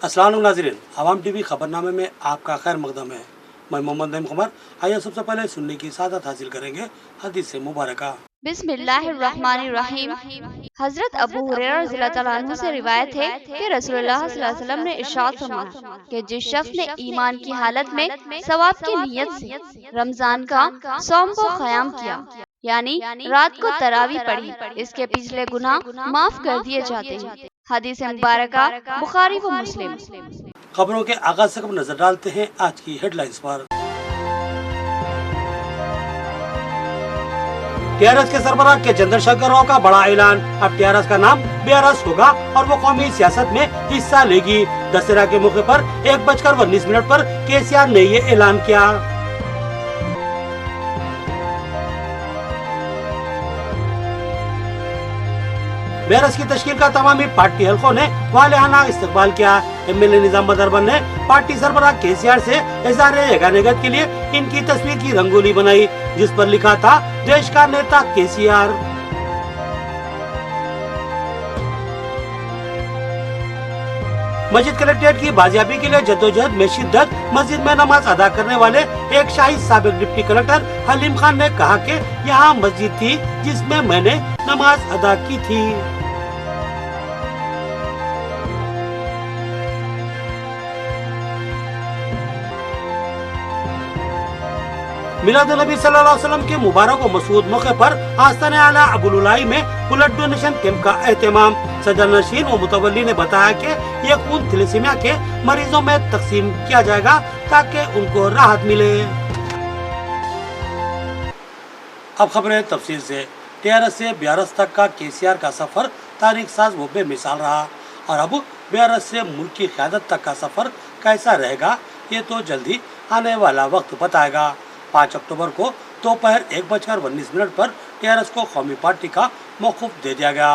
अस्सलाम वालेकुम नाज़रीन, आवाम टीवी खबरनामे में आपका खैर मकदम है। मैं मोहम्मद नईम कुमार। आइए सबसे पहले सुनने की सादत हासिल करेंगे हदीस से मुबारका। बिस्मिल्लाहिर्रहमानिर्रहीम। हजरत अबू हुरैरा रज़ियल्लाहु तआला अन्हु से रिवायत है कि रसूलुल्लाह सल्लल्लाहु अलैहि वसल्लम ने इरशाद फरमाया कि जिस शख्स ने ईमान की हालत में सवाब की नीयत से रमजान का सौम व क़याम किया, यानी रात को तरावी पढ़ी, इसके पिछले गुनाह माफ कर दिए जाते हैं। हदीस मुबारका बुखारी व मुस्लिम। खबरों के आगाज से नजर डालते हैं आज की हेडलाइंस पर। टीआरएस के सरबराह के चंद्रशेखर राव का बड़ा ऐलान, अब टीआरएस का नाम बीआरएस होगा और वो कौमी सियासत में हिस्सा लेगी। दशहरा के मौके पर 1:19 पर केसीआर ने ये ऐलान किया। बीआरएस की तश्कील का तमामी पार्टी हलकों ने वालिहाना इस्तकबाल किया। एमएलए निजाम बदरबन ने पार्टी सरबराह केसीआर से इज़हार यगानियत के लिए इनकी तस्वीर की रंगोली बनाई, जिस पर लिखा था देश का नेता केसीआर। मस्जिद कलेक्ट्रेट की बाजियाबी के लिए जद्दोजहद में शिद्दत, मस्जिद में नमाज अदा करने वाले एक शाही साबिक डिप्टी कलेक्टर हलीम खान ने कहा कि यहाँ मस्जिद थी जिसमें मैंने नमाज अदा की थी। मिलादुन्नबी सल्लल्लाहु अलैहि वसल्लम के मुबारक व मसूद मौके पर आस्ताने आला अबुलुलाई में ब्लड डोनेशन कैंप का एहतमाम। सदर नशीन व मुतवल्ली ने बताया कि ये खून थैलेसीमिया के मरीजों में तकसीम किया जाएगा ताकि उनको राहत मिले। अब खबरें तफसील से। टीआरएस से बीआरएस तक का केसीआर का सफर तारीख साज व बेमिसाल रहा और अब बीआरएस से मुल्क की क़यादत तक का सफर कैसा रहेगा ये तो जल्दी आने वाला वक्त बताएगा। 5 अक्टूबर को दोपहर 1:19 पर टीआरएस को कौमी पार्टी का मौक़ूफ़ दे दिया गया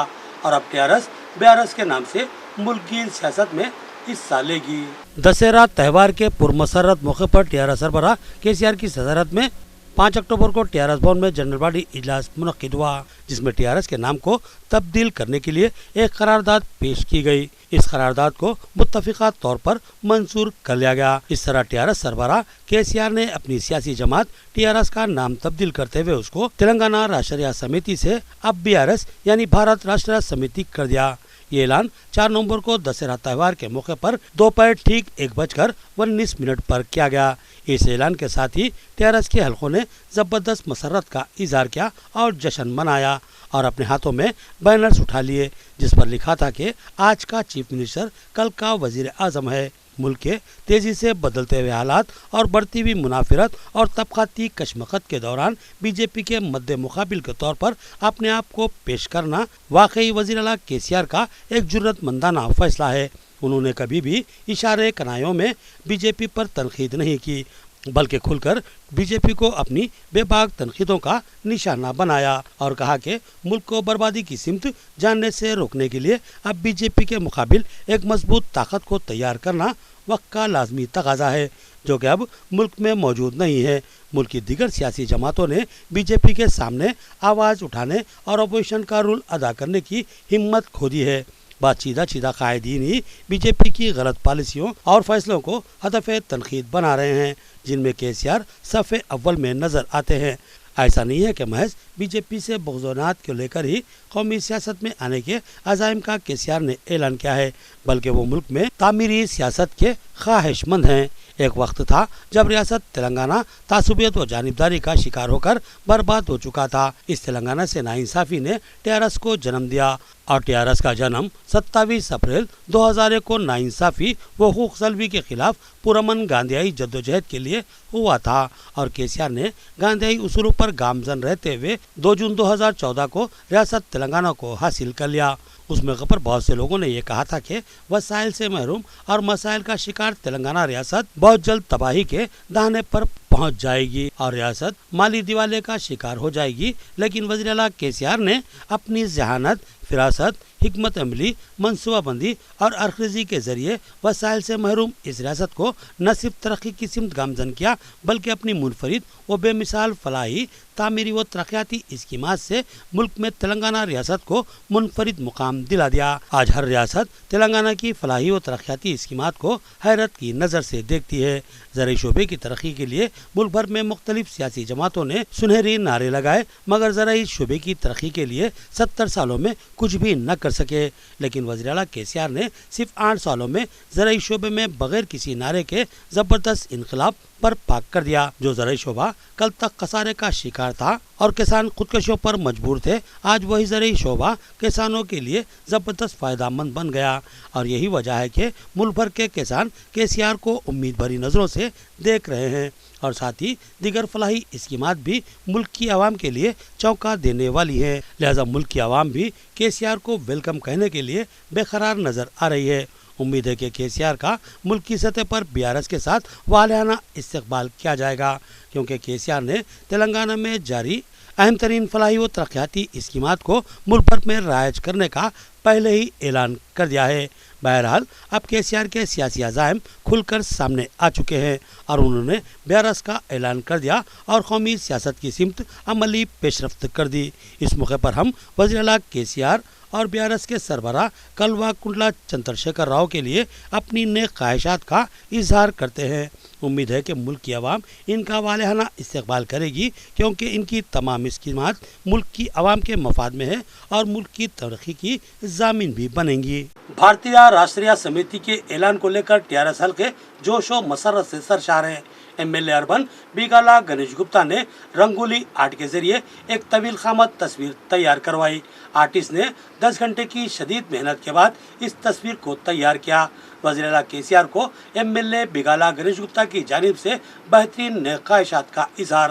और अब टीआरएस बीआरएस के नाम से मुल्क की सियासत में हिस्सा लेगी। दशहरा त्यौहार के पुरमसरत मौके पर टीआरएस सरबराह केसीआर की सदारत में 5 अक्टूबर को टीआरएस भवन में जनरल बॉडी इजलास मुनक्किद हुआ, जिसमें टीआरएस के नाम को तब्दील करने के लिए एक करारदाद पेश की गई। इस करारदाद को मुत्तफ़िक़ा तौर पर मंजूर कर लिया गया। इस तरह टीआरएस सरबराह केसीआर ने अपनी सियासी जमात टीआरएस का नाम तब्दील करते हुए उसको तेलंगाना राष्ट्रीय समिति से अब बीआरएस यानी भारत राष्ट्रीय समिति कर दिया। ये ऐलान 4 नवंबर को दशहरा त्यौहार के मौके पर दोपहर ठीक 1:19 पर किया गया। इस ऐलान के साथ ही टीआरएस के हलकों ने जबरदस्त मसरत का इजहार किया और जश्न मनाया और अपने हाथों में बैनर्स उठा लिए, जिस पर लिखा था कि आज का चीफ मिनिस्टर कल का वजीर आजम है। मुल्क के तेजी से बदलते हुए हालात और बढ़ती हुई मुनाफिरत और तबक़ाती कशमकश के दौरान बीजेपी के मद्दे मुकाबिल के तौर पर अपने आप को पेश करना वाकई वज़ीर आला केसीआर का एक जुर्रतमंदाना फैसला है। उन्होंने कभी भी इशारे कनायों में बीजेपी पर तनकीद नहीं की, बल्कि खुलकर बीजेपी को अपनी बेबाक तनकीदों का निशाना बनाया और कहा कि मुल्क को बर्बादी की सिमत जानने से रोकने के लिए अब बीजेपी के मुकाबिल एक मजबूत ताकत को तैयार करना वक्त का लाजमी तकाजा है, जो कि अब मुल्क में मौजूद नहीं है। मुल्क की दीगर सियासी जमातों ने बीजेपी के सामने आवाज़ उठाने और अपोजिशन का रोल अदा करने की हिम्मत खो दी है। सीधा कायदीन ही बीजेपी की गलत पॉलिसियों और फैसलों को हदफ तनकीद बना रहे हैं, जिनमें केसीआर सफ़े अव्वल में नजर आते हैं। ऐसा नहीं है कि महज बीजेपी से बुग़्ज़-ओ-नात को लेकर ही कौमी सियासत में आने के अज़ाइम का केसीआर ने ऐलान किया है, बल्कि वो मुल्क में तामीरी सियासत के ख्वाहिशमंद हैं। एक वक्त था जब रियासत तेलंगाना तासुबियत व जानिबदारी का शिकार होकर बर्बाद हो चुका था। इस तेलंगाना से नाइंसाफ़ी ने टीआरएस को जन्म दिया और टीआरएस का जन्म 27 अप्रैल 2001 को नाइंसाफ़ी व हुकूक़ तलबी के खिलाफ पुरअमन गांधीयाई जद्दोजहद के लिए हुआ था और केसीआर ने गांधीयाई उसूलों पर गामजन रहते हुए 2 जून 2014 को रियासत तेलंगाना को हासिल कर लिया। उस मौके पर बहुत से लोगों ने ये कहा था कि वसाइल से महरूम और मसाइल का शिकार तेलंगाना रियासत बहुत जल्द तबाही के दाहने पर पहुंच जाएगी और रियासत माली दिवाले का शिकार हो जाएगी, लेकिन वज़ीर आला केसीआर ने अपनी ज़हानत, फिरासत, हिकमत अमली, मनसूबाबंदी और अरखज़ी के ज़रिए वसाइल से महरूम इस रियासत को न सिर्फ तरक्की की सिमत गामजन किया, बल्कि अपनी मुनफरिद व बेमिसाल फलाही تعمیری و ترقیاتی اسکیمات سے ملک میں تلنگانہ ریاست کو منفرد مقام دلا دیا۔ آج ہر ریاست تلنگانہ کی فلاحی و ترقیاتی اسکیمات کو حیرت کی نظر سے دیکھتی ہے۔ زرعی شعبے کی ترقی کے لیے ملک بھر میں مختلف سیاسی جماعتوں نے سنہری نعرے لگائے، مگر زرعی شعبے کی ترقی کے لیے 70 سالوں میں کچھ بھی نہ کر سکے۔ لیکن وزیر اعلیٰ KCR نے صرف 8 سالوں میں زرعی شعبے میں بغیر کسی نعرے کے زبردست انقلاب برپا کر دیا۔ جو زرعی شعبہ کل تک خسارے کا شکار تھا اور کسان خودکشیوں پر مجبور تھے، آج وہی زرعی شعبہ کسانوں کے لیے زبردست فائدہ مند بن گیا، اور یہی وجہ ہے کہ ملک بھر کے کسان KCR کو امید بھری نظروں سے دیکھ رہے ہیں، اور ساتھ ہی دیگر فلاحی اسکیمات بھی ملک کی عوام کے لیے چونکا دینے والی ہیں۔ لہذا ملک کی عوام بھی KCR کو ویلکم کہنے کے لیے بے قرار نظر آ رہی ہے۔ امید ہے کہ KCR کا ملک کی سطح پر BRS کے ساتھ والہانہ استقبال کیا جائے گا، کیونکہ KCR نے تلنگانہ میں جاری اہم ترین فلاحی و ترقیاتی اسکیمات کو ملک بھر میں رائج کرنے کا پہلے ہی اعلان کر دیا ہے۔ بہرحال اب KCR کے سیاسی عزائم کھل کر سامنے آ چکے ہیں، اور انہوں نے BRS کا اعلان کر دیا اور قومی سیاست کی سمت عملی پیش رفت کر دی۔ اس موقع پر ہم وزیر اعلیٰ KCR اور BRS کے سربراہ کلوا کنڈلا چندر شیکھر راؤ کے لیے اپنی نیک خواہشات کا اظہار کرتے ہیں۔ امید ہے کہ ملک کی عوام ان کا والہانہ استقبال کرے گی، کیونکہ ان کی تمام اسکیمات ملک کی عوام کے مفاد میں ہے اور ملک کی ترقی کی ضامن بھی بنیں گی۔ بھارتیہ راشٹریہ سمیتی کے اعلان کو لے کر TRS حلقے جوش و مسرت سے سرشار ہیں۔ MLA اربن بیگالا گنیش گپتا نے رنگولی آرٹ کے ذریعے ایک طویل قامت تصویر تیار کروائی۔ آرٹسٹ نے 10 گھنٹے کی شدید محنت کے بعد اس تصویر کو تیار کیا۔ وزیر اعلیٰ KCR کو MLA بیگالا گنیش گپتا کی جانب سے بہترین نیک خواہشات کا اظہار۔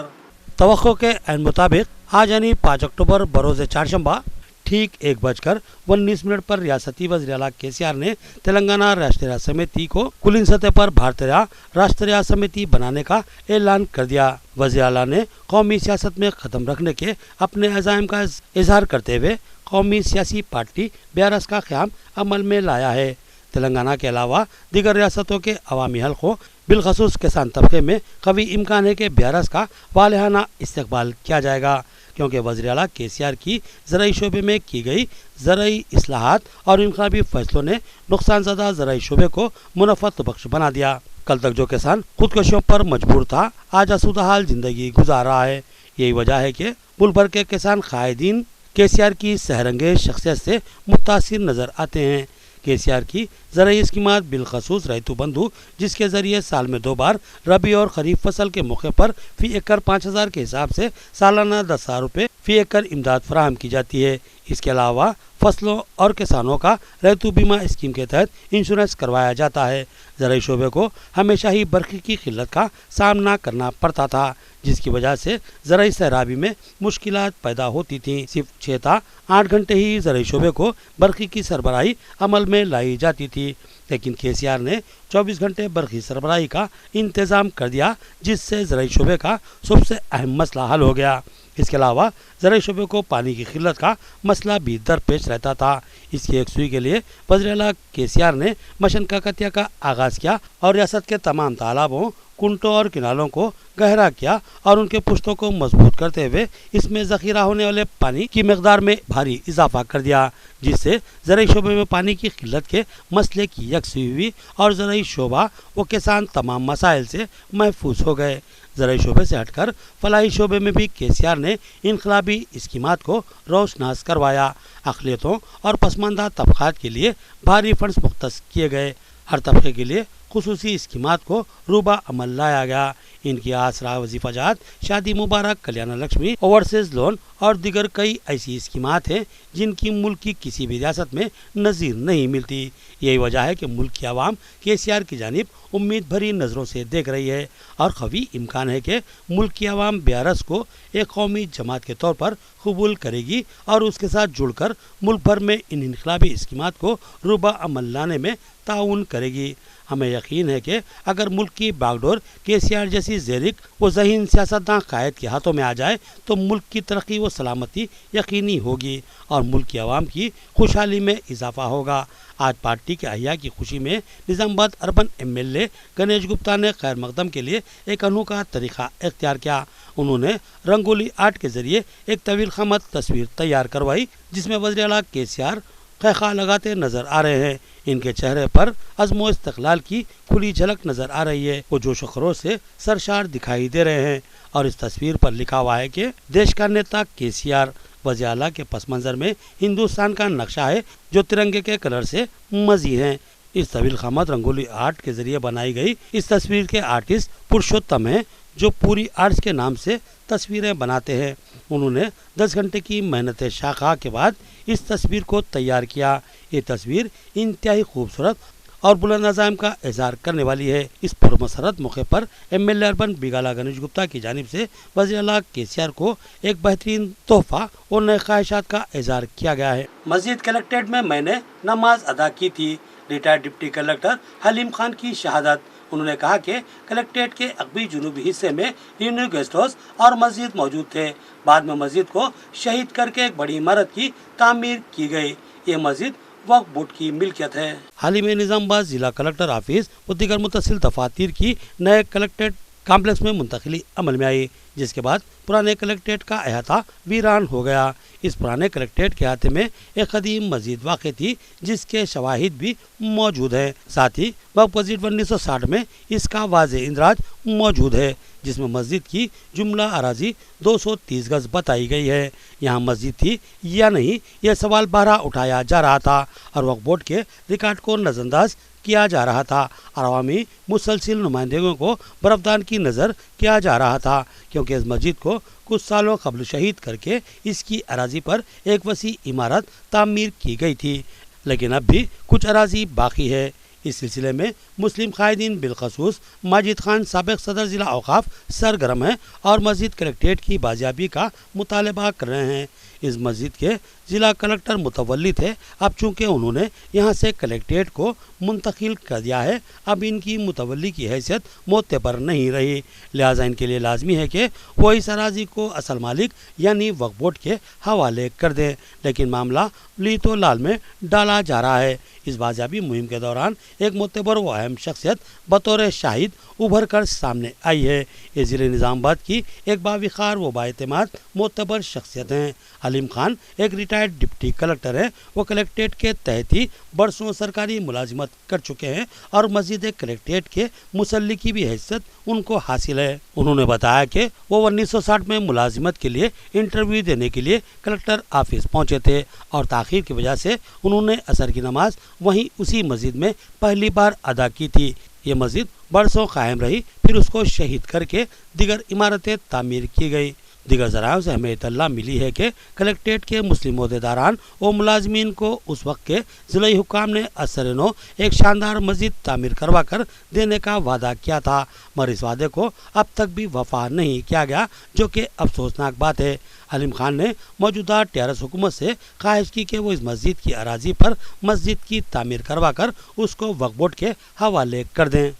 توقع کے عین مطابق آج یعنی 5 اکتوبر بروز چہارشنبہ ٹھیک 1:19 پر ریاستی وزیر اعلیٰ KCR نے تلنگانہ راشٹریہ سمیتی کو کلین سطح پر بھارتیہ راشٹریہ سمیتی بنانے کا اعلان کر دیا۔ وزیر اعلیٰ نے قومی سیاست میں قدم رکھنے کے اپنے عزائم کا اظہار کرتے ہوئے قومی سیاسی پارٹی BRS کا قیام عمل میں لایا ہے۔ تلنگانہ کے علاوہ دیگر ریاستوں کے عوامی حلقوں بالخصوص کسان طبقے میں قوی امکان ہے کہ BRS کا والہانہ استقبال کیا جائے گا، کیونکہ وزیر اعلیٰ KCR کی زرعی شعبے میں کی گئی زرعی اصلاحات اور انقلابی فیصلوں نے نقصان زدہ زرعی شعبے کو منفعت بخش بنا دیا۔ کل تک جو کسان خودکشیوں پر مجبور تھا، آج آسودہ حال زندگی گزار رہا ہے۔ یہی وجہ ہے کہ ملک بھر کے کسان قائدین KCR کی سحرانگیز شخصیت سے متاثر نظر آتے ہیں۔ KCR کی زرعی اسکیمات بالخصوص ریتو بندھو، جس کے ذریعے سال میں 2 بار ربی اور خریف فصل کے موقع پر فی ایکڑ 5,000 کے حساب سے سالانہ 10,000 روپے فی ایکڑ امداد فراہم کی جاتی ہے۔ اس کے علاوہ فصلوں اور کسانوں کا ریتو بیمہ اسکیم کے تحت انشورنس کروایا جاتا ہے۔ زرعی شعبے کو ہمیشہ ہی برقی کی قلت کا سامنا کرنا پڑتا تھا، جس کی وجہ سے زرعی سیرابی میں مشکلات پیدا ہوتی تھیں۔ صرف 6 تا 8 گھنٹے ہی زرعی شعبے کو برقی کی سربراہی عمل میں لائی جاتی تھی، لیکن KCR نے 24 گھنٹے برقی سربراہی کا انتظام کر دیا، جس سے زرعی شعبے کا سب سے اہم مسئلہ حل ہو گیا۔ اس کے علاوہ زرعی شعبے کو پانی کی قلت کا مسئلہ بھی درپیش رہتا تھا۔ اس کی یکسوئی کے لیے وزیر اعلیٰ KCR نے مشن کاکتیہ کا آغاز کیا اور ریاست کے تمام تالابوں، کنٹوں اور کنالوں کو گہرا کیا اور ان کے پشتوں کو مضبوط کرتے ہوئے اس میں ذخیرہ ہونے والے پانی کی مقدار میں بھاری اضافہ کر دیا، جس سے زرعی شعبے میں پانی کی قلت کے مسئلے کی یکسوئی ہوئی اور زرعی شعبہ و کسان تمام مسائل سے محفوظ ہو گئے۔ زرعی شعبے سے ہٹ کر فلاحی شعبے میں بھی KCR نے انقلابی اسکیمات کو روشناس کروایا۔ اقلیتوں اور پسماندہ طبقات کے لیے بھاری فنڈز مختص کیے گئے۔ ہر طبقے کے لیے خصوصی اسکیمات کو روبہ عمل لایا گیا۔ ان کی آسرا وظیفہ جات، شادی مبارک، کلیانہ لکشمی، اوورسیز لون اور دیگر کئی ایسی اسکیمات ہیں جن کی ملک کی کسی بھی ریاست میں نظیر نہیں ملتی۔ یہی وجہ ہے کہ ملک کی عوام KCR کی جانب امید بھری نظروں سے دیکھ رہی ہے، اور قوی امکان ہے کہ ملک کی عوام BRS کو ایک قومی جماعت کے طور پر قبول کرے گی اور اس کے ساتھ جڑ کر ملک بھر میں ان انقلابی اسکیمات کو روبہ عمل لانے میں تعاون کرے گی۔ ہمیں یقین ہے کہ اگر ملک کی باغ ڈور KCR جیسی کسی زیرک و ذہین سیاستدان قائد کے ہاتھوں میں آ جائے تو ملک کی ترقی و سلامتی یقینی ہوگی اور ملک کی عوام کی خوشحالی میں اضافہ ہوگا۔ آج پارٹی کے احیاء کی خوشی میں نظام آباد اربن MLA گنیش گپتا نے خیر مقدم کے لیے ایک انوکھا طریقہ اختیار کیا۔ انہوں نے رنگولی آرٹ کے ذریعے ایک طویل خامت تصویر تیار کروائی جس میں وزیر اعلیٰ KCR خیخہ لگاتے نظر آ رہے ہیں۔ ان کے چہرے پر عزم و استقلال کی کھلی جھلک نظر آ رہی ہے۔ وہ جوش و خروش سے سرشار دکھائی دے رہے ہیں اور اس تصویر پر لکھا ہوا ہے کہ دیش کا نیتا KCR۔ وزیر اعلیٰ کے پس منظر میں ہندوستان کا نقشہ ہے جو ترنگے کے کلر سے مزید ہیں۔ اس طویل خامت رنگولی آرٹ کے ذریعے بنائی گئی اس تصویر کے آرٹسٹ پرشوتم ہیں جو پوری آرٹس کے نام سے تصویریں بناتے ہیں۔ انہوں نے 10 گھنٹے کی محنت شاقہ کے بعد اس تصویر کو تیار کیا۔ یہ تصویر انتہائی خوبصورت اور بلند عزائم کا اظہار کرنے والی ہے۔ اس پرمسرت موقع پر MLA اربن بیگالا گنیش گپتا کی جانب سے وزیر اعلیٰ KCR کو ایک بہترین تحفہ اور نئے خواہشات کا اظہار کیا گیا ہے۔ مزید کلکٹریٹ میں نے نماز ادا کی تھی۔ ریٹائرڈ ڈپٹی کلکٹر حلیم خان کی شہادت۔ انہوں نے کہا کہ کلکٹریٹ کے عقبی جنوبی حصے میں ریونیو گیسٹ ہاؤس اور مسجد موجود تھے۔ بعد میں مسجد کو شہید کر کے ایک بڑی عمارت کی تعمیر کی گئی۔ یہ مسجد وقف بورڈ کی ملکیت ہے۔ حال ہی میں نظام آباد ضلع کلکٹر آفس و دیگر متصل دفاتر کی نئے کلکٹریٹ کمپلیکس میں منتقلی عمل میں آئی جس کے بعد پرانے کلکٹریٹ کا احاطہ ویران ہو گیا۔ اس پرانے کلکٹریٹ کے احاطے میں ایک قدیم مسجد واقع تھی جس کے شواہد بھی موجود ہیں۔ ساتھ ہی وقف گزٹ 1960 میں اس کا واضح اندراج موجود ہے جس میں مسجد کی جملہ اراضی 230 گز بتائی گئی ہے۔ یہاں مسجد تھی یا نہیں یہ سوال بارہا اٹھایا جا رہا تھا اور وقف بورڈ کے ریکارڈ کو نظر انداز کیا جا رہا تھا اور عوامی مسلسل نمائندگیوں کو برفدان کی نظر کیا جا رہا تھا کیونکہ اس مسجد کو کچھ سالوں قبل شہید کر کے اس کی اراضی پر ایک وسیع عمارت تعمیر کی گئی تھی، لیکن اب بھی کچھ اراضی باقی ہے۔ اس سلسلے میں مسلم قائدین بالخصوص ماجد خان سابق صدر ضلع اوقاف سرگرم ہیں اور مسجد کلکٹریٹ کی بازیابی کا مطالبہ کر رہے ہیں۔ اس مسجد کے ضلع کلکٹر متولی تھے، اب چونکہ انہوں نے یہاں سے کلکٹریٹ کو منتقل کر دیا ہے اب ان کی متولی کی حیثیت معتبر نہیں رہی، لہٰذا ان کے لیے لازمی ہے کہ وہ اس اراضی کو اصل مالک یعنی وقف بورڈ کے حوالے کر دیں، لیکن معاملہ لیت و لال میں ڈالا جا رہا ہے۔ اس بازیابی مہم کے دوران ایک معتبر و اہم شخصیت بطور شاہد ابھر کر سامنے آئی ہے۔ یہ ضلع نظام آباد کی ایک باوقار و بااعتماد معتبر شخصیت ہیں۔ حلیم خان ایک ریٹائرڈ ڈپٹی کلکٹر ہیں۔ وہ کلکٹریٹ کے تحت ہی برسوں سرکاری ملازمت کر چکے ہیں اور مسجد کلکٹریٹ کے مسلی کی بھی حیثیت ان کو حاصل ہے۔ انہوں نے بتایا کہ وہ 1960 میں ملازمت کے لیے انٹرویو دینے کے لیے کلکٹر آفس پہنچے تھے اور تاخیر کی وجہ سے انہوں نے عصر کی نماز وہیں اسی مسجد میں پہلی بار ادا کی تھی۔ یہ مسجد برسوں قائم رہی، پھر اس کو شہید کر کے دیگر عمارتیں تعمیر کی گئی۔ دیگر ذرائع سے ہمیں اطلاع ملی ہے کہ کلکٹریٹ کے مسلم عہدیداران و ملازمین کو اس وقت کے ضلعی حکام نے اثر نو ایک شاندار مسجد تعمیر کروا کر دینے کا وعدہ کیا تھا، مگر اس وعدے کو اب تک بھی وفا نہیں کیا گیا، جو کہ افسوسناک بات ہے۔ حلیم خان نے موجودہ TRS حکومت سے خواہش کی کہ وہ اس مسجد کی اراضی پر مسجد کی تعمیر کروا کر اس کو وقف بورڈ کے حوالے کر دیں۔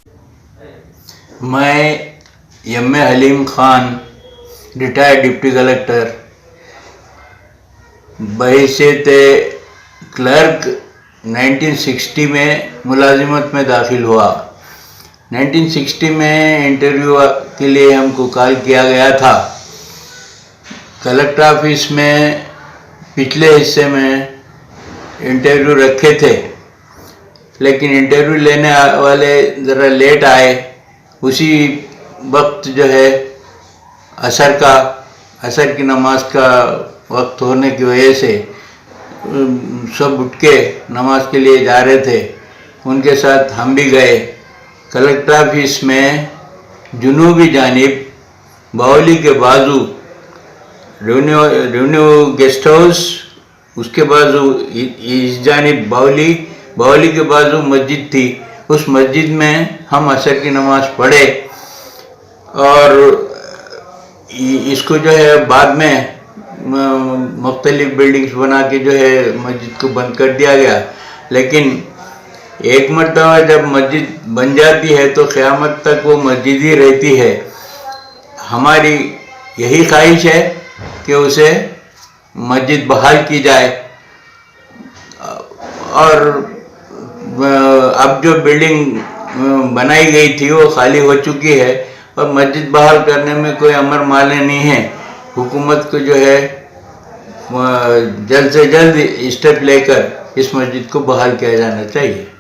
میں حلیم خان ریٹائرڈ ڈپٹی کلکٹر بحیثیت کلرک 1960 میں ملازمت میں داخل ہوا۔ 1960 میں انٹرویو کے لیے ہم کو کال کیا گیا تھا۔ کلکٹر آفس میں پچھلے حصے میں انٹرویو رکھے تھے، لیکن انٹرویو لینے والے ذرا لیٹ آئے۔ اسی وقت جو ہے عصر کی نماز کا وقت ہونے کی وجہ سے سب اٹھ کے نماز کے لیے جا رہے تھے، ان کے ساتھ ہم بھی گئے۔ کلکٹر آفس میں جنوبی جانب باولی کے بازو ریونیو گیسٹ ہاؤس، اس کے بازو اس جانب باولی کے بازو مسجد تھی۔ اس مسجد میں ہم عصر کی نماز پڑھے اور اس کو جو ہے بعد میں مختلف بلڈنگز بنا کے جو ہے مسجد کو بند کر دیا گیا، لیکن ایک مرتبہ جب مسجد بن جاتی ہے تو قیامت تک وہ مسجد ہی رہتی ہے۔ हमारी यही ख्वाहिश है कि उसे मस्जिद बहाल की जाए और अब जो बिल्डिंग बनाई गई थी वो खाली हो चुकी है और मस्जिद बहाल करने में कोई अमर माने नहीं है। हुकूमत को जो है जल्द से जल्द स्टेप लेकर इस मस्जिद को बहाल किया जाना चाहिए।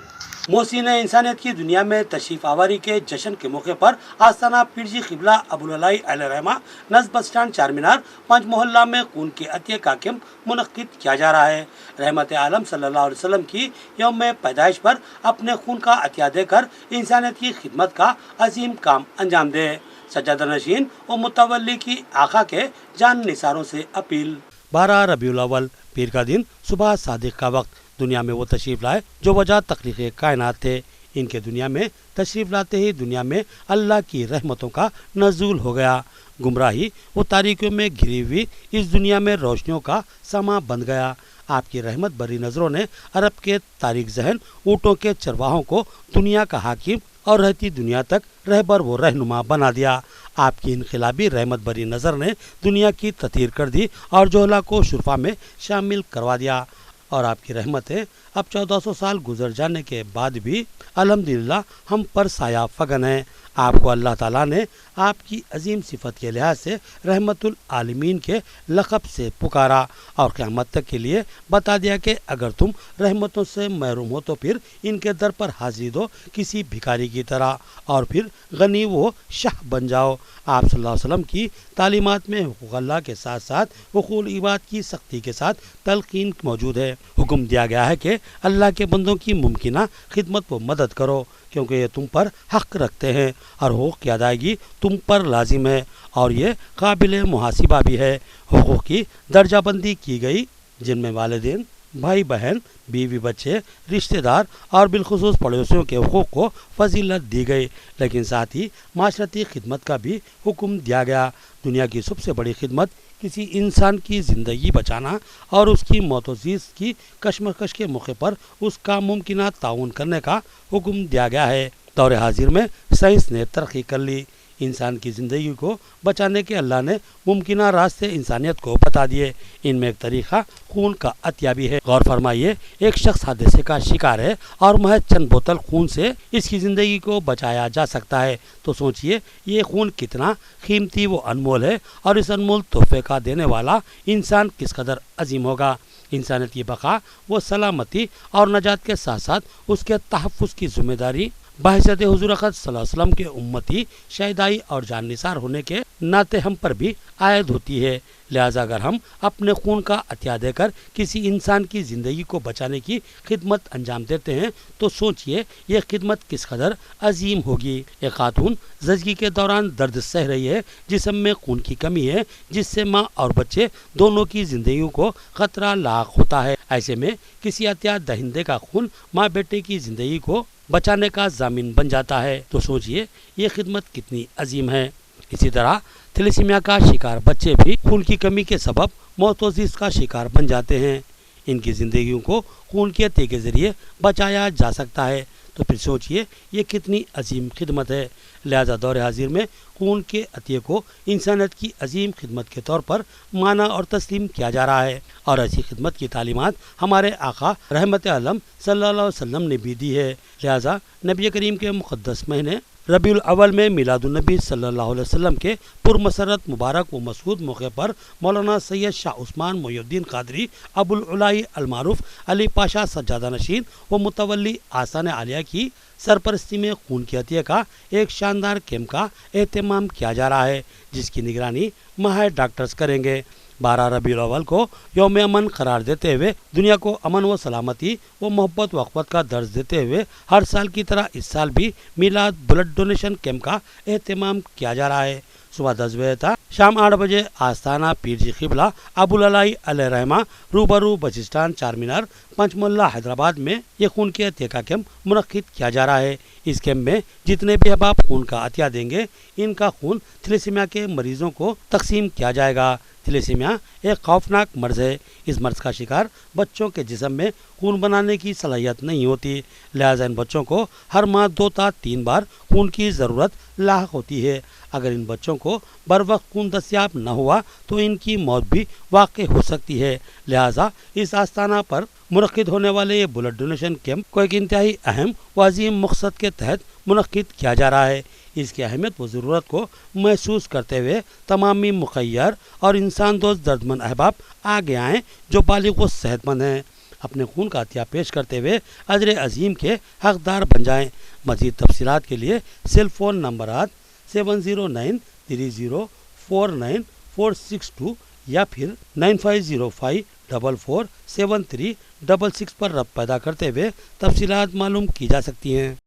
मोहसिन इंसानियत की दुनिया में तशरीफ आवारी के जश्न के मौके पर आस्ताना पीरजी क़िबला अबुल अलाई अलैहिर्रहमा नज़ बस स्टैंड चार मीनार पंच मोहल्ला में खून के अतिये का कैंप मुनक्किद किया जा रहा है। रहमत आलम सल्लल्लाहु अलैहि वसल्लम की यौम पैदाइश पर अपने खून का अतिया देकर इंसानियत की खिदमत का अजीम काम अंजाम दे। सज्जादा नशीन और मुतवल्ली की आका के जान निसारों से अपील। 12 रबीउल अव्वल पीर का दिन सुबह सादिक का वक्त दुनिया में वो तशरीफ लाए जो वजह तख्लीक़ कायनात थे। इनके दुनिया में तशरीफ लाते ही दुनिया में अल्लाह की रहमतों का नज़ूल हो गया। गुमराही वो तारीकियों में घिरी हुई इस दुनिया में रोशनियों का समा बन गया। आपकी रहमत भरी नज़रों ने अरब के तारीक जहन ऊँटों के चरवाहों को दुनिया का हाकिम और रहती दुनिया तक रहबर वो रहनुमा बना दिया। आपकी इनकलाबी रहमत भरी नज़र ने दुनिया की ततीर कर दी और जोहला को शुरफा में शामिल करवा दिया। और आपकी रहमतें अब 1400 साल गुजर जाने के बाद भी अल्हम्दुलिल्लाह हम पर साया फगन है। आपको अल्लाह ताला ने आपकी अजीम सिफत के लिहाज से रहमतुल आलमीन के लक़ब से पुकारा और क़यामत तक के लिए बता दिया कि अगर तुम रहमतों से महरूम हो तो फिर इनके दर पर हाजिर दो किसी भिखारी की तरह और फिर गनी वो शाह बन जाओ। आप सल्लल्लाहु अलैहि वसल्लम की तालीमात में हुकूक़ अल्लाह के साथ साथ हुकूक़ इबाद की सख्ती के साथ तलकीन मौजूद है। हुक्म दिया गया है कि अल्लाह के बंदों की मुमकिना खिदमत व मदद करो क्योंकि ये तुम पर हक़ रखते हैं और हुकूक़ की अदायगी तुम पर लाजिम है और ये काबिल मुहासिबा भी है। हुकूक़ की दर्जाबंदी की गई जिनमें वालिदैन, भाई बहन, बीवी बच्चे, रिश्तेदार और बिलखुसूस पड़ोसियों के हुकूक़ को फजीलत दी गई, लेकिन साथ ही माशरती खिदमत का भी हुक्म दिया गया। दुनिया की सबसे बड़ी खिदमत किसी इंसान की ज़िंदगी बचाना और उसकी मौत-ओ-ज़ीज़ की कशमकश के मौके पर उसका मुमकिन ताउन करने का हुक्म दिया गया है। दौर हाजिर में साइंस ने तरक्की कर ली। इंसान की ज़िंदगी को बचाने के अल्लाह ने मुमकिन रास्ते इंसानियत को बता दिए। इनमें एक तरीक़ा खून का अतिया भी है। गौर फरमाइए, एक शख्स हादसे का शिकार है और महज चंद बोतल खून से इसकी ज़िंदगी को बचाया जा सकता है, तो सोचिए ये खून कितना कीमती व अनमोल है और इस अनमोल तोहफे का देने वाला इंसान किस कदर अजीम होगा। इंसानियत की बका व सलामती और नजात के साथ साथ उसके तहफ़्फ़ुज़ की जिम्मेदारी बहैसियत हुज़ूर अक़रम सल्लल्लाहु अलैहि वसल्लम के उम्मती शहीदाई और जान निसार होने के नाते हम पर भी आयद होती है। लिहाजा अगर हम अपने खून का अतिया देकर किसी इंसान की ज़िंदगी को बचाने की खिदमत अंजाम देते हैं तो सोचिए ये खिदमत किस कदर अजीम होगी। एक खातून ज़चगी के दौरान दर्द सह रही है, जिस्म में खून की कमी है, जिससे माँ और बच्चे दोनों की ज़िंदगी को ख़तरा लाक होता है। ऐसे में किसी अतिया दहिंदे का खून माँ बेटे की ज़िंदगी को बचाने का जामिन बन जाता है, तो सोचिए ये खिदमत कितनी अजीम है। इसी तरह थैलेसीमिया का शिकार बच्चे भी खून की कमी के सबब मौत-ओ-ज़ीज़ का शिकार बन जाते हैं। इनकी ज़िंदगियों को खून के अतिये के ज़रिए बचाया जा सकता है, तो फिर सोचिए ये कितनी अजीम खिदमत है। लिहाजा दौर हाजिर में खून के अतिये को इंसानियत की अजीम खिदमत के तौर पर माना और तस्लीम किया जा रहा है और ऐसी खिदमत की तालीमात हमारे आका रहमत आलम सल्लल्लाहु अलैहि वसल्लम ने भी दी है। लिहाजा नबी करीम के मुक़द्दस महीने रबीउल अव्वल में मिलादुन्नबी सल्लल्लाहु अलैहि वसल्लम के पुरमसरत मुबारक व मसऊद मौके पर मौलाना सैयद शाह उस्मान मोइनुद्दीन कादरी अबुल उलाई अल मारूफ अली पाशा सज्जादा नशीन व मुतवल्ली आसान आलिया की सरपरस्ती में खून के अतिये का एक शानदार कैंप का एहतमाम किया जा रहा है, जिसकी निगरानी माहिर डॉक्टर्स करेंगे। 12 रबीउल अव्वल को यौम अमन करार देते हुए दुनिया को अमन व सलामती व मोहब्बत वक़्फ़त का दर्ज देते हुए हर साल की तरह इस साल भी मिलाद ब्लड डोनेशन कैंप का एहतमाम किया जा रहा है। सुबह 10 बजे था, शाम 8 बजे आस्ताना पीरजी क़िबला अबुल अलाई अलैहिर्रहमा रूबरू बस स्टैंड चार मीनार पंचमोहल्ला हैदराबाद में ये खून के अतिये का कैंप मुनक्किद किया जा रहा है। इस कैंप में जितने भी अहबाब खून का अतिया देंगे इनका खून थैलेसीमिया के मरीजों को तकसीम किया जाएगा। थैलेसीमिया एक खौफनाक मर्ज है। इस मर्ज का शिकार बच्चों के जिस्म में खून बनाने की सलाहियत नहीं होती, लिहाजा इन बच्चों को हर माह 2 या 3 बार खून की ज़रूरत लाहक होती है। अगर इन बच्चों को बर वक्त खून दस्तियाब न हुआ तो इनकी मौत भी वाक़ई हो सकती है। लिहाजा इस आस्थाना पर मुनक्किद होने वाले ये ब्लड डोनेशन कैंप को एक इंतहाई अहम व अजीम मकसद के तहत मुनक्किद किया जा रहा है। इसकी अहमियत व ज़रूरत को महसूस करते हुए तमामी मुखय्यर और इंसान दोस्त दर्दमंद अहबाब आगे आएँ जो बालिग व सेहतमंद हैं, अपने खून का अतिया पेश करते हुए अजर अजीम के हकदार बन जाएँ। मज़ीद तफसीलात के लिए सेल फ़ोन नंबरात 7093049462 या फिर 9505447366 पर रब्त पैदा करते हुए तफसीलात मालूम की जा सकती हैं।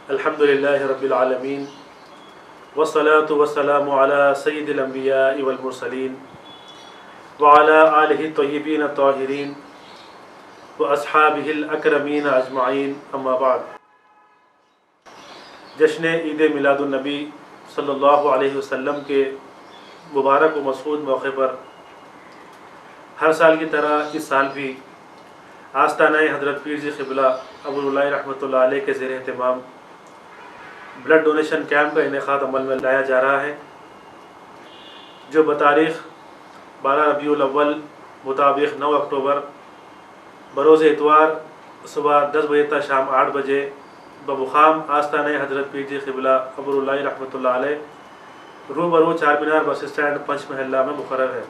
अल्हम्दुलिल्लाहि रब्बिल आलमीन वस्सलातु वस्सलामु अला सय्यिदिल अंबिया वल मुरसलीन व अला आलिहि तय्यिबीन ताहिरीन व अस्हाबिहिल अकरमीन अजमाइन, अम्मा बाद। जश्न ईद मिलादुन नबी सल्लल्लाहु अलैहि वसल्लम के मुबारक व मसऊद मौके पर हर साल की तरह इस साल भी आस्ताना हज़रत पीर जी क़िबला अबूरुल्लाह रहमतुल्लाह अलैह के ज़ेर एहतमाम ब्लड डोनेशन कैंप का इनेकाद अमल में लाया जा रहा है, जो बतारीख़ 12 रबीउल अव्वल मुताबिक 9 अक्टूबर बरोज़ इतवार सुबह 10 बजे तक शाम 8 बजे बमुकाम आस्ताना हज़रत पीर जी क़िबला अबूरुल्लाह रहमतुल्लाह अलैह रूबरू चारमीनार बस स्टैंड पंचमहल्ला में मुकर्रर है।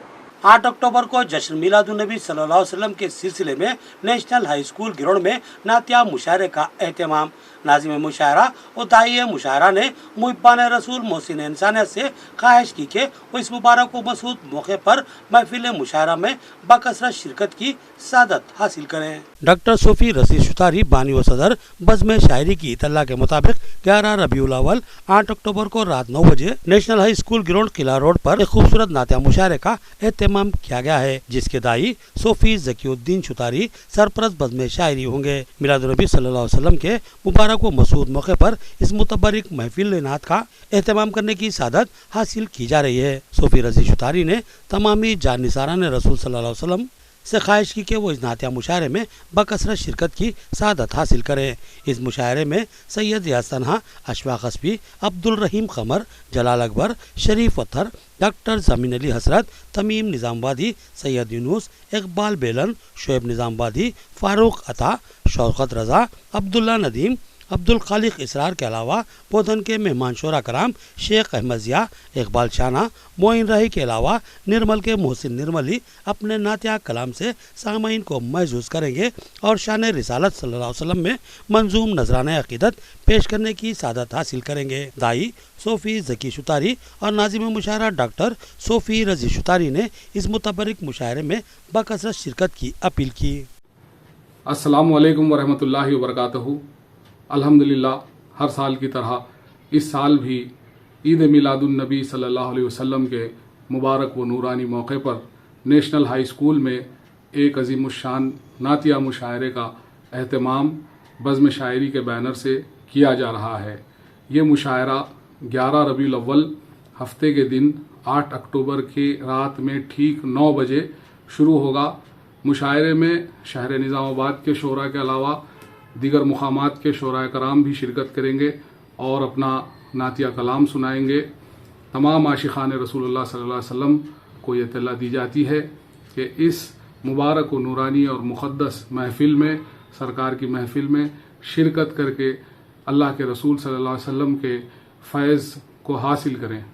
8 अक्टूबर को जश्न मिलादुन्नबी सल्लल्लाहु अलैहि वसल्लम के सिलसिले में नेशनल हाई स्कूल गिरोड में नातिया मुशायरे का एहतमाम। नाज़िम मुशायरा और दाई मुशायरा ने मुहिब्बान रसूल मोहसिन इंसानियत से ख्वाहिश की कि वो इस मुबारक व मसूद मौके पर महफिल मुशायरा में बाकसरत शिरकत की सादत हासिल करें। डॉक्टर सोफी रसी सुतारी बानी व सदर बज़्म शायरी की इतला के मुताबिक 11 रबीउल अव्वल 8 अक्टूबर को रात 9 बजे नेशनल हाई स्कूल गिरोड किला रोड पर एक खूबसूरत नातिया मुशायरे का एहतमाम किया गया है, जिसके दाई सोफी ज़कीउद्दीन सुतारी सरपरस्त बज़्म शायरी होंगे। मिलादुन्नबी सल्लल्लाहु अलैहि वसल्लम के मुबारक व मसूद मौके पर इस मुतबरिक महफिल नात का एहतमाम करने की सादत हासिल की जा रही है। सोफी रजी सुतारी ने तमामी जानिसारान रसूल सल्लल्लाहु अलैहि वसल्लम से ख्वाहिश की कि वो इस नातिया मुशायरे में बकसरत शिरकत की सादत हासिल करें। इस मुशायरे में सैयद यासनहा, अशफाक हस्बी, अब्दुल रहीम कमर, जलाल अकबर, शरीफ अत्तर, डॉक्टर ज़मीन अली हसरत, तमीम निज़ामबादी, सैयद यूनुस, इकबाल बेलन, शोएब निज़ामबादी, फारूक अता, शौकत रज़ा, अब्दुल्ला नदीम, अब्दुल खालिक इसरार के अलावा बोधन के मेहमान शोरा कराम शेख अहमद ज़िया, इकबाल शाना, मोइन राही के अलावा निर्मल के मोहसिन निर्मली अपने नातिया कलाम से सामाइन को महसूस करेंगे और शान रिसालत सल्लल्लाहु अलैहि वसल्लम में मंजूम नजराना अकीदत पेश करने की सादत हासिल करेंगे। दाई सोफ़ी ज़की सुतारी और नाज़िम मुशायरा डॉक्टर सोफ़ी रजी सुतारी ने इस मुतबरिक मुशायरे में बकसरत शिरकत की अपील की। अस्सलामु अलैकुम वरहमतुल्लाहि वबरकातुहू। अल्हम्दुलिल्लाह, हर साल की तरह इस साल भी ईद मिलादुन्नबी सल्लल्लाहु अलैहि वसल्लम के मुबारक व नूरानी मौके पर नेशनल हाई स्कूल में एक अज़ीमुश्शान नातिया मुशायरे का एहतमाम बज़्म शायरी के बैनर से किया जा रहा है। ये मुशायरा 11 रबीउल अव्वल हफ्ते के दिन 8 अक्टूबर की रात में ठीक 9 बजे शुरू होगा। मुशायरे में शहर निज़ामाबाद के शोरा के अलावा दीगर मुकामात के शोरा कराम भी शिरकत करेंगे और अपना नातिया कलाम सुनाएंगे। तमाम आशिक़ान रसूलुल्लाह सल्लल्लाहु अलैहि वसल्लम को ये इत्तला दी जाती है कि इस मुबारक व नूरानी और मुक़द्दस महफिल में, सरकार की महफिल में शिरकत करके अल्लाह के रसूल सल्लल्लाहु अलैहि वसल्लम के फैज़ को हासिल करें।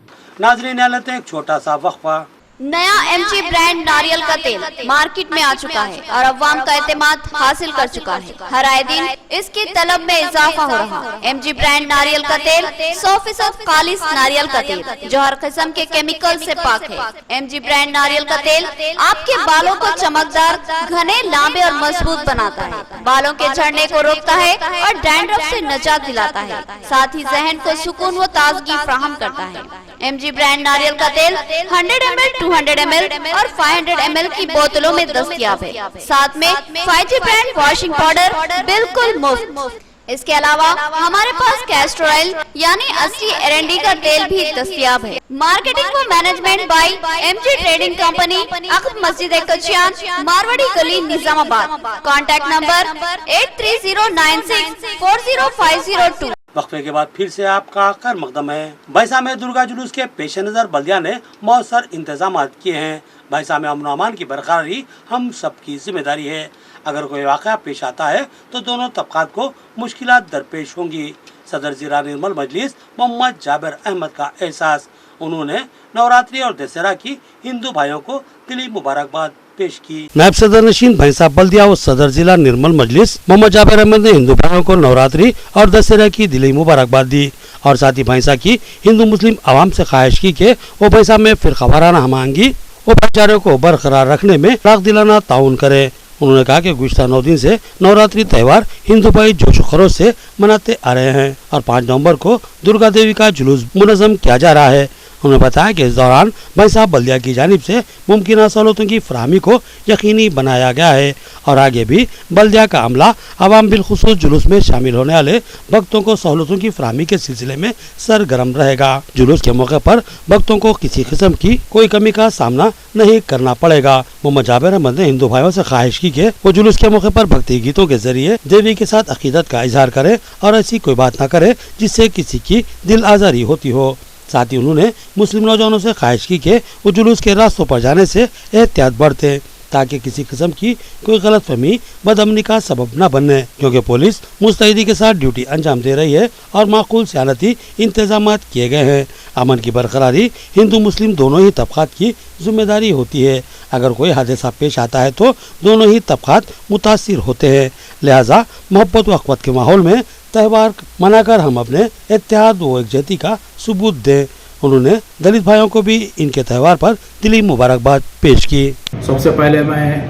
नाज़रीन, लेते हैं एक छोटा सा वक्फा। नया MG ब्रांड नारियल का तेल मार्केट में आ चुका है और अवाम का एतमाद हासिल कर चुका है। हर आए दिन इसकी तलब में इजाफा हो रहा है। MG ब्रांड नारियल का तेल 100% खालिस नारियल का तेल जो हर किस्म के केमिकल से पाक है। MG ब्रांड नारियल का तेल आपके बालों को चमकदार, घने, लांबे और मजबूत बनाता है, बालों के झड़ने को रोकता है और डैंड्रफ से निजात दिलाता है, साथ ही जहन को सुकून व ताजगी फराहम करता है। MG ब्रांड नारियल का तेल 100 ml, 200 ml और 500 ml की बोतलों में दस्तयाब है। साथ में 5G ब्रांड वॉशिंग पाउडर बिल्कुल मुफ्त। اس کے علاوہ ہمارے پاس کیسٹر آئل یعنی اصلی ایرنڈی کا تیل بھی دستیاب ہے۔ مارکیٹنگ و management by M G trading company, عقب مسجد کچیان، ماروڑی گلی، نظام آباد۔ Contact number 8309640502۔ وقفے کے بعد پھر سے آپ کا خیر مقدم ہے۔ بھینسہ میں درگا جلوس کے پیش نظر بلدیہ نے مؤثر انتظامات کیے ہیں۔ بھینسہ میں امن و امان کی برقراری ہم سب کی ذمہ داری ہے۔ اگر کوئی واقعہ پیش آتا ہے تو دونوں طبقات کو مشکلات درپیش ہوں گی۔ صدر ضلع نرمل مجلس محمد جابر احمد کا احساس۔ انہوں نے نوراتری اور دسہرہ کی ہندو بھائیوں کو دلی مبارکباد پیش کی۔ نائب صدر نشین بھینسہ بلدیہ و صدر ضلع نرمل مجلس محمد جابر احمد نے ہندو بھائیوں کو نوراتری اور دسہرہ کی دلی مبارکباد دی اور ساتھ ہی بھینسہ کی ہندو مسلم عوام سے خواہش کی کہ وہ بھینسہ میں فرقہ وارانہ ہم آہنگی و بھائی چارے کو برقرار رکھنے میں راغ دلانہ تعاون کرے۔ انہوں نے کہا کہ گزشتہ 9 دن سے نوراتری تہوار ہندو بھائی جوش و خروش سے مناتے آ رہے ہیں اور 5 نومبر کو درگا دیوی کا جلوس منظم کیا جا رہا ہے۔ انہوں نے بتایا کہ اس دوران بھینسہ بلدیہ کی جانب سے ممکنہ سہولتوں کی فراہمی کو یقینی بنایا گیا ہے اور آگے بھی بلدیہ کا عملہ عوام بالخصوص جلوس میں شامل ہونے والے بھکتوں کو سہولتوں کی فراہمی کے سلسلے میں سرگرم رہے گا۔ جلوس کے موقع پر بھکتوں کو کسی قسم کی کوئی کمی کا سامنا نہیں کرنا پڑے گا۔ محمد جابر احمد نے ہندو بھائیوں سے خواہش کی کہ وہ جلوس کے موقع پر بھکتی گیتوں کے ذریعے دیوی کے ساتھ عقیدت کا اظہار کرے اور ایسی کوئی بات نہ کرے جس سے کسی کی دل آزاری ہوتی ہو۔ ساتھ ہی انہوں نے مسلم نوجوانوں سے خواہش کی کہ وہ جلوس کے راستوں پر جانے سے احتیاط برتیں تاکہ کسی قسم کی کوئی غلط فہمی بدامنی کا سبب نہ بننے، کیونکہ پولیس مستعدی کے ساتھ ڈیوٹی انجام دے رہی ہے اور معقول سیانتی انتظامات کیے گئے ہیں۔ امن کی برقراری ہندو مسلم دونوں ہی طبقات کی ذمہ داری ہوتی ہے۔ اگر کوئی حادثہ پیش آتا ہے تو دونوں ہی طبقات متاثر ہوتے ہیں، لہذا محبت و اخوت کے ماحول میں تہوار منا کر ہم اپنے اتحاد و یکجہتی کا ثبوت دیں۔ انہوں نے دلت بھائیوں کو بھی ان کے تہوار پر دلی مبارکباد پیش کی۔ سب سے پہلے میں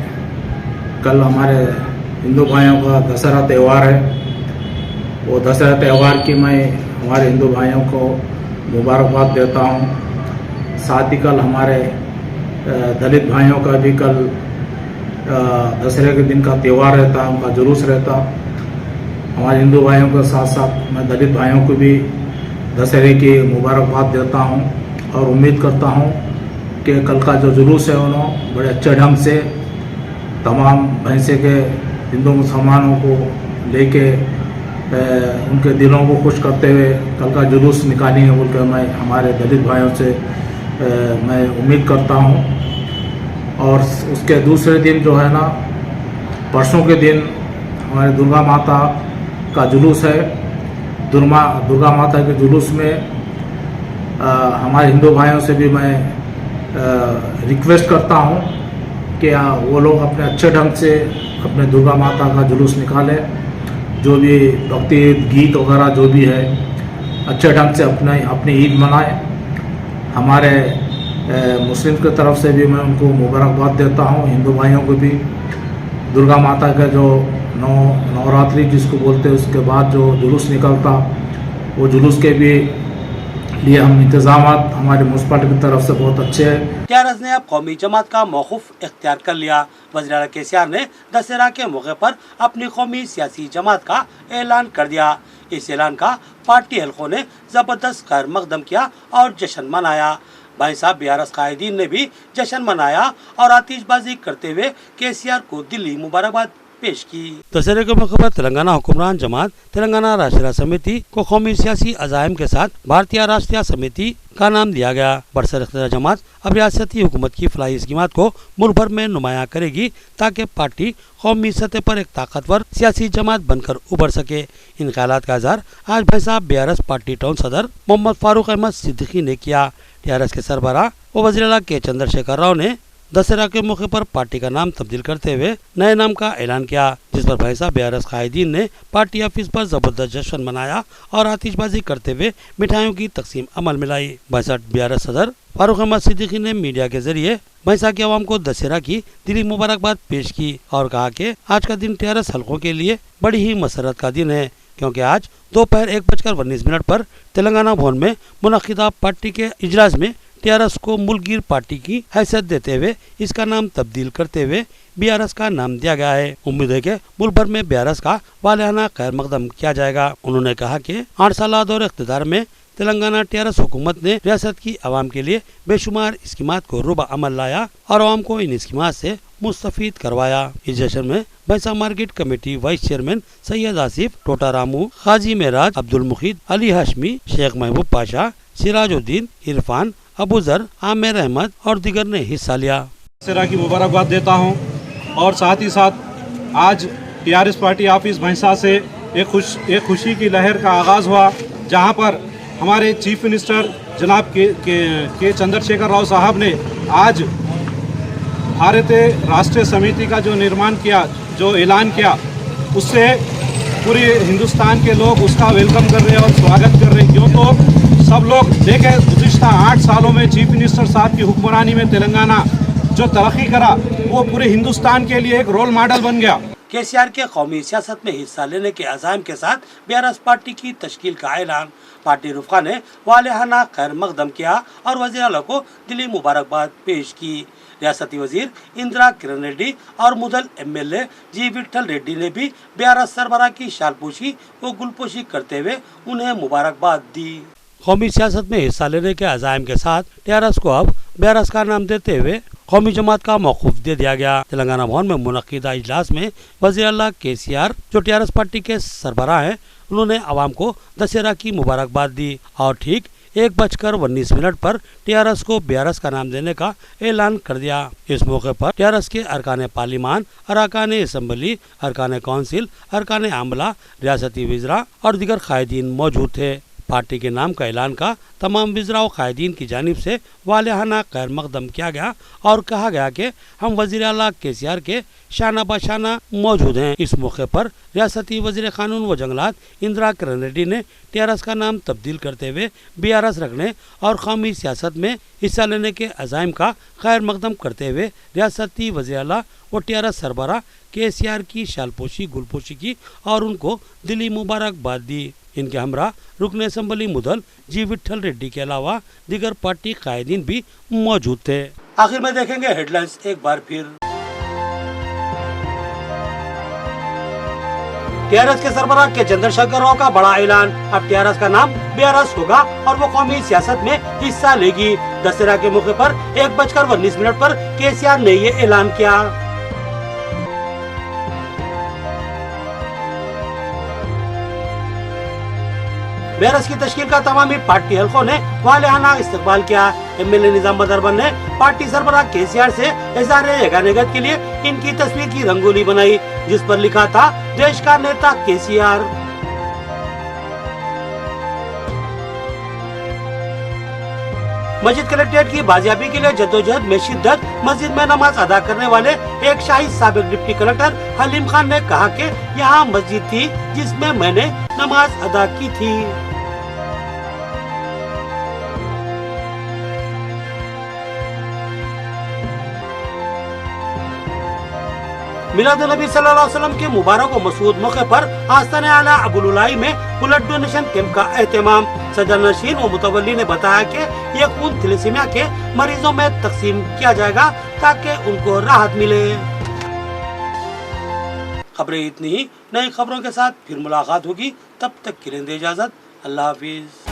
کل ہمارے ہندو بھائیوں کا دسہرہ تہوار ہے، وہ دسہرہ تہوار کی میں ہمارے ہندو بھائیوں کو مبارکباد دیتا ہوں۔ ساتھ ہی کل ہمارے دلت بھائیوں کا بھی کل دسہرے کے دن کا تہوار رہتا، ان کا جلوس رہتا۔ ہمارے ہندو بھائیوں کے ساتھ ساتھ میں دلت بھائیوں کو بھی دسہرے کی مبارکباد دیتا ہوں اور امید کرتا ہوں کہ کل کا جو جلوس ہے انہوں بڑے اچھے ڈھنگ سے تمام بھینسے کے ہندو مسلمانوں کو لے کے ان کے دلوں کو خوش کرتے ہوئے کل کا جلوس نکالیں گے بول کر میں ہمارے دلت بھائیوں سے میں امید کرتا ہوں۔ اور اس کے دوسرے دن جو ہے نا، پرسوں کے دن ہمارے درگا ماتا کا جلوس ہے۔ درگا ماتا کے جلوس میں ہمارے ہندو بھائیوں سے بھی میں ریکویسٹ کرتا ہوں کہ وہ لوگ اپنے اچھے ڈھنگ سے اپنے درگا ماتا کا جلوس نکالیں، جو بھی بھکتی گیت وغیرہ جو بھی ہے اچھے ڈھنگ سے اپنی عید منائیں۔ ہمارے مسلم کی طرف سے بھی میں ان کو مبارکباد دیتا ہوں، ہندو بھائیوں کو بھی۔ درگا ماتا کا جو نوراتری جس کو بولتے ہیں، اس کے بعد جو جلوس نکلتا، وہ جلوس کے بھی لیے ہم انتظامات ہمارے میونسپلٹی کی طرف سے بہت اچھے ہیں۔ ٹیارس نے اب قومی جماعت کا موقف اختیار کر لیا۔ وزیر اعلیٰ کیسیار نے دسہرہ کے موقع پر اپنی قومی سیاسی جماعت کا اعلان کر دیا۔ اس اعلان کا پارٹی حلقوں نے زبردست خیر مقدم کیا اور جشن منایا۔ بھینسہ بیارس قائدین نے بھی جشن منایا اور آتش بازی کرتے ہوئے کیسیار کو دلی مبارکباد پیش کی۔ دسہرے کے موقع پر تلنگانہ حکمران جماعت تلنگانہ راشٹریہ سمیتی کو قومی سیاسی عزائم کے ساتھ بھارتیہ راشٹریہ سمیتی کا نام دیا گیا۔ برسر اختیار جماعت اب ریاستی حکومت کی فلاحی اسکیمات کو ملک بھر میں نمایاں کرے گی تاکہ پارٹی قومی سطح پر ایک طاقتور سیاسی جماعت بن کر ابھر سکے۔ ان خیالات کا اظہار آج بھینسہ بیارس پارٹی ٹاؤن صدر محمد فاروق احمد صدیقی نے کیا۔ ٹیارس کے سربراہ و وزیر اعلیٰ کے چندر شیکھر راؤ نے دسہرہ کے موقع پر پارٹی کا نام تبدیل کرتے ہوئے نئے نام کا اعلان کیا، جس پر بھینسہ بیارس قائدین نے پارٹی آفس پر زبردست جشن منایا اور آتش بازی کرتے ہوئے مٹھائیوں کی تقسیم عمل میں لائی۔ بھینسہ بیارس صدر فاروق احمد صدیقی نے میڈیا کے ذریعے بھینسہ کی عوام کو دسہرہ کی دلی مبارکباد پیش کی اور کہا کہ آج کا دن ٹیارس حلقوں کے لیے بڑی ہی مسرت کا دن ہے، کیونکہ آج دوپہر 1:19 پر تلنگانہ بھون میں منعقدہ پارٹی کے اجلاس میں TRS को मुल्कगीर पार्टी की हैसियत देते हुए इसका नाम तब्दील करते हुए BRS का नाम दिया गया है। उम्मीद है कि मुल्क भर में BRS का वालियाना खैर मकदम किया जाएगा। उन्होंने कहा कि 8 साल दौर इख्तिदार में तेलंगाना TRS हुकूमत ने रियासत की आवाम के लिए बेशुमार स्कीमात को रुबा अमल लाया और आवाम को इन स्कीमात से मुस्तफीद करवाया। इस जश्न में भैंसा market committee vice chairman Syed Asif, Tota Ramu, हाजी मेराज, अब्दुल मुखीद, अली हाशमी, शेख महबूब पाशा, सिराजुद्दीन, इरफान, अबू जर, आमिर अहमद और दीगर ने हिस्सा लिया। दशहरा की मुबारकबाद देता हूं और साथ ही साथ आज TRS पार्टी ऑफिस भैंसा से एक खुशी की लहर का आगाज़ हुआ, जहां पर हमारे चीफ मिनिस्टर जनाब के चंद्रशेखर राव साहब ने आज भारतीय राष्ट्रीय समिति का जो निर्माण किया, जो ऐलान किया, उससे पूरे हिंदुस्तान के लोग उसका वेलकम कर रहे हैं और स्वागत कर रहे हैं। क्यों तो सब लोग देखें, गुज़िश्ता 8 सालों में चीफ मिनिस्टर साहब की हुक्मरानी में तेलंगाना जो तरक्की करा वो पूरे हिंदुस्तान के लिए एक रोल मॉडल बन गया। KCR के कौमी सियासत में हिस्सा लेने के अज़ाइम के साथ BRS पार्टी की तश्कील का ऐलान। पार्टी रुफ़ा ने वालिहाना खैर मकदम किया और वज़ीर आला को दिली मुबारकबाद पेश की। रियासती वजीर इंदिरा किरण रेड्डी और मुदल MLA जी विट्ठल रेड्डी ने भी BRS सरबराह की शालपोशी व गुलपोशी करते हुए उन्हें मुबारकबाद दी। कौमी सियासत में हिस्सा लेने के अज़ाइम के साथ TRS को अब BRS का नाम देते हुए कौमी जमात का मौकूफ दे दिया गया। तेलंगाना भवन में मुनक्किदा इजलास में वज़ीर आला KCR जो TRS पार्टी के सरबराह हैं, उन्होंने आवाम को दशहरा की मुबारकबाद दी और ठीक 1:19 पर TRS को BRS का नाम देने का ऐलान कर दिया। इस मौके पर TRS के अरकान पार्लिमान, अरकान असम्बली, अरकान कौंसिल, अरकान आमला, रियासती वज़रा और दीगर कायदीन मौजूद थे। पार्टी के नाम का ऐलान का तमाम वज़रा व कायदीन की जानिब से वालिहाना खैर मकदम किया गया और कहा गया कि हम वज़ीर आला KCR के शाना बाशाना मौजूद हैं। इस मौके पर रियासती वज़ीर क़ानून व जंगलात इंदिरा किरण रेड्डी ने TRS का नाम तब्दील करते हुए BRS रखने और कौमी सियासत में हिस्सा लेने के अज़ाइम का खैर मकदम करते हुए रियासती वज़ीर आला व TRS सरबराह KCR की शालपोशी गुलपोशी की और उनको दिली मुबारकबाद दी। इनके हमरा रुकन असम्बली मुदल जी विट्ठल रेड्डी के अलावा दीगर पार्टी कायदीन भी मौजूद थे। आखिर में देखेंगे हेडलाइंस एक बार फिर। TRS के सरबराह के चंद्रशेखर राव का बड़ा ऐलान, अब TRS का नाम BRS होगा और वो कौमी सियासत में हिस्सा लेगी। दशहरा के मौके पर 1:19 पर KCR ने ये ऐलान किया। BRS की तश्कील का तमामी पार्टी हल्कों ने वालिहाना इस्तकबाल किया। MLA निजाम बदरबन ने पार्टी सरबराह KCR से इज़हार यगानगत के लिए इनकी तस्वीर की रंगोली बनाई, जिस पर लिखा था देश का नेता KCR। मस्जिद कलेक्ट्रेट की बाजियाबी के लिए जद्दोजहद में शिद्दत। मस्जिद में नमाज अदा करने वाले एक शाही साबिक डिप्टी कलेक्टर हलीम खान ने कहा कि यहाँ मस्जिद थी जिसमें मैंने नमाज अदा की थी। मिलादुन्नबी सल्लल्लाहु अलैहि वसल्लम के मुबारक व मसूद मौके पर आस्ताने आला अबुलुलाई में ब्लड डोनेशन कैंप का एहतमाम। सदर नशीन व मुतवल्ली ने बताया कि ये खून थैलेसीमिया के मरीजों में तकसीम किया जाएगा ताकि उनको राहत मिले। खबरें इतनी ही, नई खबरों के साथ फिर मुलाकात होगी, तब तक के लिए इजाजत, अल्लाह हाफिज।